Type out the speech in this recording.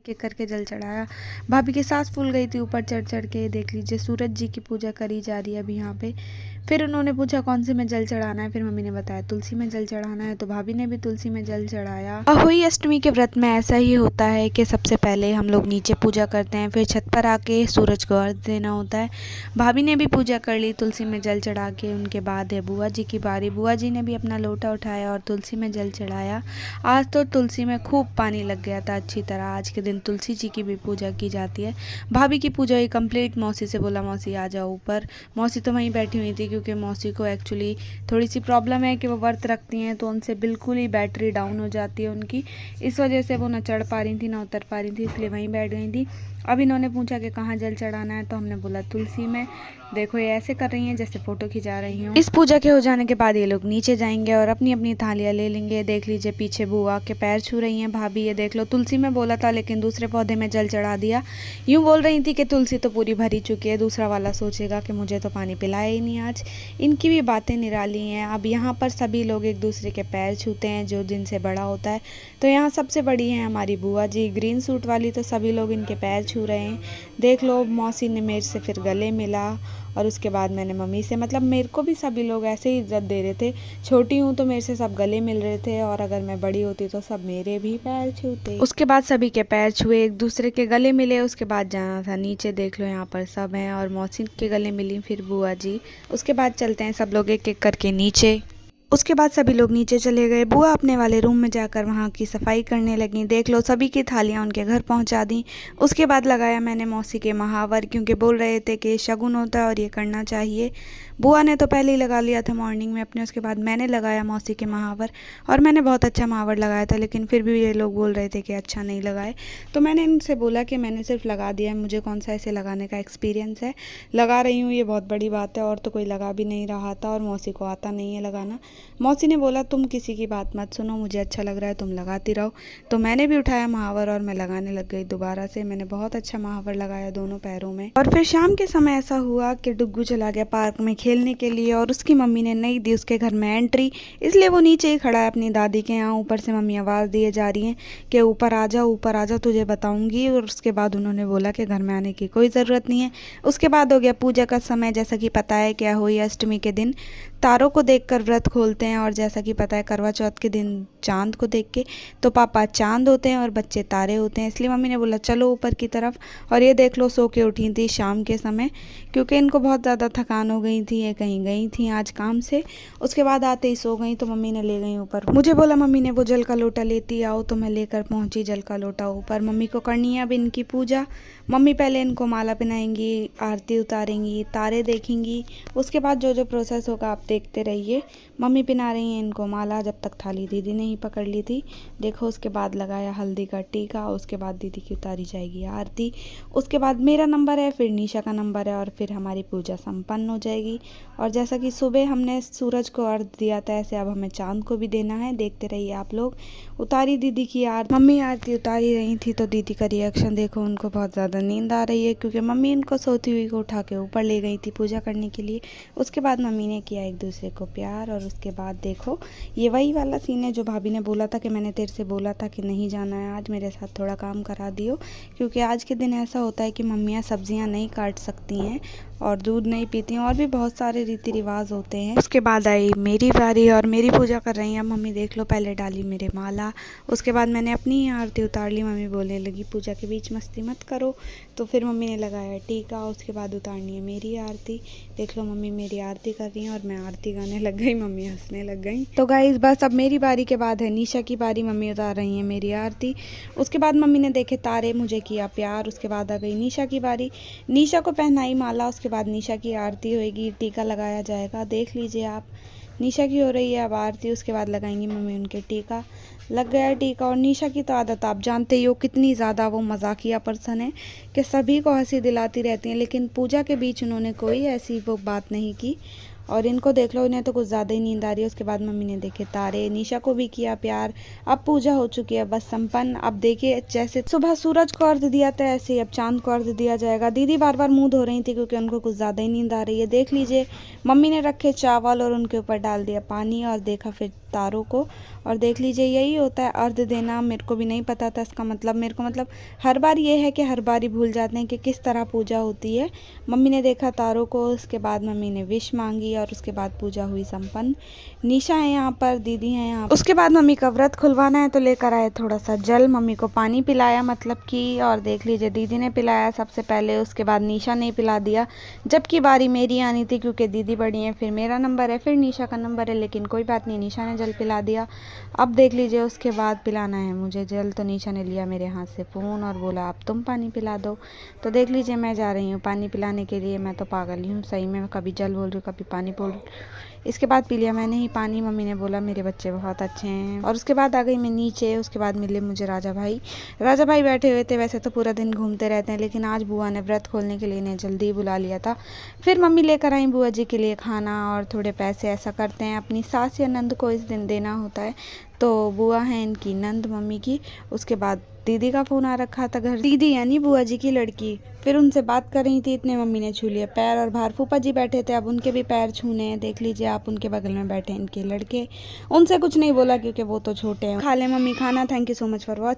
के करके जल चढ़ाया। भाभी की सांस फूल गई थी ऊपर चढ़ चढ़ के। देख लीजिए सूरज जी की पूजा करी जा रही है अभी यहाँ पे। फिर उन्होंने पूछा कौन से में जल चढ़ाना है, फिर मम्मी ने बताया तुलसी में जल चढ़ाना है, तो भाभी ने भी तुलसी में जल चढ़ाया। अहोई अष्टमी के व्रत में ऐसा ही होता है कि सबसे पहले हम लोग नीचे पूजा करते हैं, फिर छत पर आके सूरज को अर्घ देना होता है। भाभी ने भी पूजा कर ली तुलसी में जल चढ़ा के। उनके बाद है बुआ जी की बारी। बुआ जी ने भी अपना लोटा उठाया और तुलसी में जल चढ़ाया। आज तो तुलसी में खूब पानी लग गया था अच्छी तरह। आज के दिन तुलसी जी की भी पूजा की जाती है। भाभी की पूजा हुई कंप्लीट। मौसी से बोला मौसी आ जाओ ऊपर। मौसी तो वहीं बैठी हुई थी क्योंकि मौसी को एक्चुअली थोड़ी सी प्रॉब्लम है कि वो व्रत रखती हैं तो उनसे बिल्कुल ही बैटरी डाउन हो जाती है उनकी। इस वजह से वो ना चढ़ पा रही थी ना उतर पा रही थी, इसलिए वहीं बैठ गई थी। अब इन्होंने पूछा कि कहाँ जल चढ़ाना है, तो हमने बोला तुलसी में। देखो ये ऐसे कर रही हैं जैसे फ़ोटो खिंचा रही हूँ। इस पूजा के हो जाने के बाद ये लोग नीचे जाएंगे और अपनी अपनी थालियाँ ले लेंगे। देख लीजिए पीछे बुआ के पैर छू रही हैं भाभी। ये देख लो तुलसी में बोला था लेकिन दूसरे पौधे में जल चढ़ा दिया। यूँ बोल रही थी कि तुलसी तो पूरी भरी चुकी है, दूसरा वाला सोचेगा कि मुझे तो पानी पिलाया ही नहीं आज। इनकी भी बातें निराली हैं। अब यहाँ पर सभी लोग एक दूसरे के पैर छूते हैं जो जिनसे बड़ा होता है। तो यहाँ सबसे बड़ी है हमारी बुआ जी ग्रीन सूट वाली, तो सभी लोग इनके पैर छू रहे हैं। देख लो मौसी ने मेरे से फिर गले मिला और उसके बाद मैंने मम्मी से, मतलब मेरे को भी सभी लोग ऐसे ही इज्जत दे रहे थे। छोटी हूँ तो मेरे से सब गले मिल रहे थे और अगर मैं बड़ी होती तो सब मेरे भी पैर छूते। उसके बाद सभी के पैर छुए, एक दूसरे के गले मिले। उसके बाद जाना था नीचे। देख लो यहाँ पर सब हैं और मौसी के गले मिली फिर बुआ जी। उसके बाद चलते हैं सब लोग एक एक करके नीचे। उसके बाद सभी लोग नीचे चले गए। बुआ अपने वाले रूम में जाकर वहाँ की सफाई करने लगी। देख लो सभी की थालियाँ उनके घर पहुँचा दी। उसके बाद लगाया मैंने मौसी के महावर, क्योंकि बोल रहे थे कि शगुन होता है और ये करना चाहिए। बुआ ने तो पहले ही लगा लिया था मॉर्निंग में अपने। उसके बाद मैंने लगाया मौसी के महावर और मैंने बहुत अच्छा महावर लगाया था, लेकिन फिर भी ये लोग बोल रहे थे कि अच्छा नहीं लगाए। तो मैंने इनसे बोला कि मैंने सिर्फ लगा दिया है, मुझे कौन सा ऐसे लगाने का एक्सपीरियंस है, लगा रही हूँ ये बहुत बड़ी बात है। और तो कोई लगा भी नहीं रहा था और मौसी को आता नहीं है लगाना। मौसी ने बोला तुम किसी की बात मत सुनो, मुझे अच्छा लग रहा है तुम लगाती रहो। तो मैंने भी उठाया महावर और मैं लगाने लग गई दोबारा से। मैंने बहुत अच्छा महावर लगाया दोनों पैरों में। और फिर शाम के समय ऐसा हुआ कि डुग्गू चला गया पार्क में खेलने के लिए और उसकी मम्मी ने नहीं दी उसके घर में एंट्री, इसलिए वो नीचे ही खड़ा है अपनी दादी के यहाँ। ऊपर से मम्मी आवाज़ दिए जा रही हैं कि ऊपर आ जा तुझे बताऊंगी। और उसके बाद उन्होंने बोला कि घर में आने की कोई ज़रूरत नहीं है। उसके बाद हो गया पूजा का समय। जैसा कि पता है क्या हुई अष्टमी के दिन तारों को देखकर व्रत खोलते हैं, और जैसा कि पता है करवा चौथ के दिन चांद को देख के। तो पापा चांद होते हैं और बच्चे तारे होते हैं, इसलिए मम्मी ने बोला चलो ऊपर की तरफ। और ये देख लो सो के उठी थी शाम के समय, क्योंकि इनको बहुत ज़्यादा थकान हो गई थी। ये कहीं गई थी आज काम से। उसके बाद आते ही सो गई, तो मम्मी ने ले गई ऊपर। मुझे बोला मम्मी ने वो जल का लोटा लेती आओ, तो मैं लेकर पहुंची जल का लोटा ऊपर। मम्मी को करनी है अब इनकी पूजा। मम्मी पहले इनको माला पहनाएंगी, आरती उतारेंगी, तारे देखेंगी। उसके बाद जो जो प्रोसेस होगा आप देखते रहिए। मम्मी पहना रही हैं इनको माला, जब तक थाली दीदी ने ही पकड़ ली थी। देखो उसके बाद लगाया हल्दी का टीका। उसके बाद दीदी की उतारी जाएगी आरती। उसके बाद मेरा नंबर है, फिर निशा का नंबर है और फिर हमारी पूजा संपन्न हो जाएगी। और जैसा कि सुबह हमने सूरज को अर्घ दिया था, ऐसे अब हमें चांद को भी देना है। देखते रहिए आप लोग। उतारी दीदी की आरती। मम्मी आरती उतारी रही थी तो दीदी का रिएक्शन देखो, उनको बहुत ज़्यादा नींद आ रही है, क्योंकि मम्मी इनको सोती हुई को उठा के ऊपर ले गई थी पूजा करने के लिए। उसके बाद मम्मी ने किया एक दूसरे को प्यार। और उसके बाद देखो ये वही वाला सीन है जो भाभी ने बोला था कि मैंने तेरे से बोला था कि नहीं जाना है आज, मेरे साथ थोड़ा काम करा दियो। क्योंकि आज के दिन ऐसा होता है कि मम्मियाँ सब्जियाँ नहीं काट सकती हैं और दूध नहीं पीती हैं, और भी बहुत सारे रीति रिवाज होते हैं। उसके बाद आई मेरी बारी और मेरी पूजा कर रही हैं मम्मी। देख लो पहले डाली मेरे माला, उसके बाद मैंने अपनी ही आरती उतार ली। मम्मी बोलने लगी पूजा के बीच मस्ती मत करो। तो फिर मम्मी ने लगाया टीका। उसके बाद उतारनी है मेरी आरती। देख लो मम्मी मेरी आरती कर रही हैं और मैं आरती गाने लग गई, मम्मी हंसने लग गई। तो गाइस बस अब मेरी बारी के बाद है निशा की बारी। मम्मी उतार रही हैं मेरी आरती। उसके बाद मम्मी ने देखे तारे, मुझे किया प्यार। उसके बाद आ गई निशा की बारी। निशा को पहनाई माला। उसके बाद निशा की आरती होएगी, टीका लगाया जाएगा। देख लीजिए आप, निशा की हो रही है अब आरती। उसके बाद लगाएंगी मम्मी उनके टीका। लग गया टीका। और निशा की तो आदत आप जानते ही हो कितनी ज़्यादा वो मजाकिया पर्सन है कि सभी को हंसी दिलाती रहती हैं, लेकिन पूजा के बीच उन्होंने कोई ऐसी वो बात नहीं की। और इनको देख लो, इन्हें तो कुछ ज़्यादा ही नींद आ रही है। उसके बाद मम्मी ने देखे तारे, निशा को भी किया प्यार। अब पूजा हो चुकी है बस संपन्न। अब देखिए जैसे सुबह सूरज को अर्घ दिया था ऐसे ही अब चांद को अर्घ दिया जाएगा। दीदी बार बार मुंह धो रही थी क्योंकि उनको कुछ ज़्यादा ही नींद आ रही है। देख लीजिए मम्मी ने रखे चावल और उनके ऊपर डाल दिया पानी और देखा फिर तारों को। और देख लीजिए यही होता है अर्घ देना। मेरे को भी नहीं पता था इसका मतलब। मेरे को मतलब हर बार ये है कि हर बार ही भूल जाते हैं कि किस तरह पूजा होती है। मम्मी ने देखा तारों को, उसके बाद मम्मी ने विश मांगी और उसके बाद पूजा हुई संपन्न। निशा है यहाँ पर, दीदी है यहाँ पर। उसके बाद मम्मी का व्रत खुलवाना है तो लेकर आए थोड़ा सा जल, मम्मी को पानी पिलाया मतलब कि। और देख लीजिए दीदी ने पिलाया सबसे पहले, उसके बाद निशा ने पिला दिया। जबकि बारी मेरी आनी थी क्योंकि दीदी बड़ी है, फिर मेरा नंबर है, फिर निशा का नंबर है, लेकिन कोई बात नहीं, निशा ने जल पिला दिया। अब देख लीजिए उसके बाद पिलाना है मुझे जल, तो निशा ने लिया मेरे हाथ से फ़ोन और बोला अब तुम पानी पिला दो। तो देख लीजिए मैं जा रही हूँ पानी पिलाने के लिए। मैं तो पागल ही हूँ सही में, कभी जल बोल रही हूँ कभी पानी बोल रही हूँ। इसके बाद पी लिया मैंने ही पानी। मम्मी ने बोला मेरे बच्चे बहुत अच्छे हैं। और उसके बाद आ गई मैं नीचे। उसके बाद मिले मुझे राजा भाई। राजा भाई बैठे हुए थे, वैसे तो पूरा दिन घूमते रहते हैं, लेकिन आज बुआ ने व्रत खोलने के लिए इन्हें जल्दी बुला लिया था। फिर मम्मी लेकर आई बुआ जी के लिए खाना और थोड़े पैसे। ऐसा करते हैं अपनी सास या नंद को इस दिन देना होता है। तो बुआ है इनकी नंद मम्मी की। उसके बाद दीदी का फ़ोन आ रखा था घर, दीदी यानी बुआ जी की लड़की। फिर उनसे बात कर रही थी, इतने मम्मी ने छू लिया पैर। और बाहर फूफा जी बैठे थे, अब उनके भी पैर छूने हैं। देख लीजिए आप, उनके बगल में बैठे इनके लड़के। उनसे कुछ नहीं बोला क्योंकि वो तो छोटे हैं। खा ले मम्मी खाना। Thank you so much for watching.